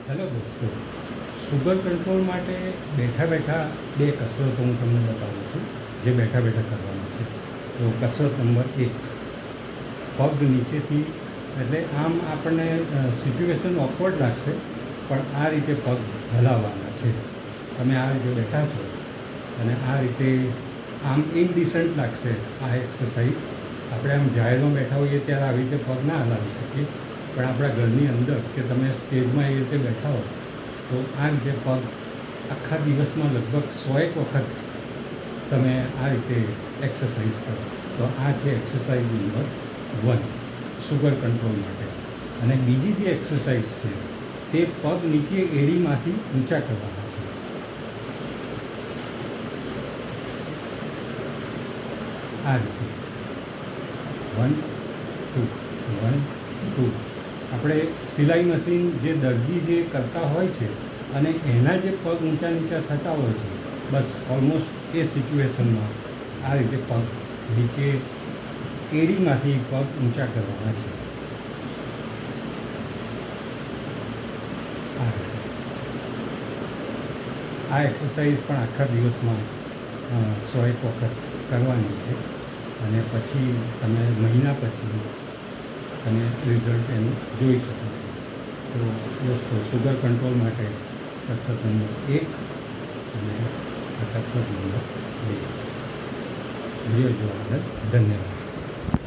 Hello દોસ્તો, sugar control માટે બેઠા બેઠા બે કસરતો હું તમને બતાવું છું જે બેઠા બેઠા કરવાની છે. તો કસરત નંબર 1, પગ નીચેથી, એટલે આમ આપણને સિચ્યુએશન ઓકવર્ડ લાગશે પણ આ રીતે પગ હલાવવાના છે. તમે આ રીતે બેઠા છો અને આ રીતે આમ ઇનડિસન્ટ લાગશે આ એક્સરસાઇઝ. આપણે આમ જાહેરમાં બેઠા હોઈએ ત્યારે આવી રીતે પગ ના હલાવી શકીએ, પણ આપણા ઘરની અંદર કે તમે સ્ટેજમાં એ રીતે બેઠા હો તો આ રીતે પગ આખા દિવસમાં લગભગ 100 વખત તમે આ રીતે એક્સરસાઇઝ કરો. તો આ છે એક્સરસાઇઝ નંબર 1 શુગર કંટ્રોલ માટે. અને બીજી જે એક્સરસાઇઝ છે તે પગ નીચે એડીમાંથી ઊંચા કરવાના છે. આ રીતે 1 2 1 2. આપણે સિલાઈ મશીન જે દરજી જે કરતા હોય છે અને એના જે પગ ઊંચા નીચા થતા હોય છે, બસ ઓલમોસ્ટ એ સિચ્યુએશનમાં આ રીતે પગ નીચે એડીમાંથી પગ ઊંચા કરવાના છે. આ રીતે આ એક્સરસાઇઝ પણ આખા દિવસમાં 100 વખત કરવાની છે. અને પછી તમે મહિના પછી તમે રિઝલ્ટ એનું જોઈ શકો છો. તો દોસ્તો, શુગર કંટ્રોલ માટે કસરત નંબર 1 અને કસરત નંબર 2. વિડીયો જોવા બદલ ધન્યવાદ.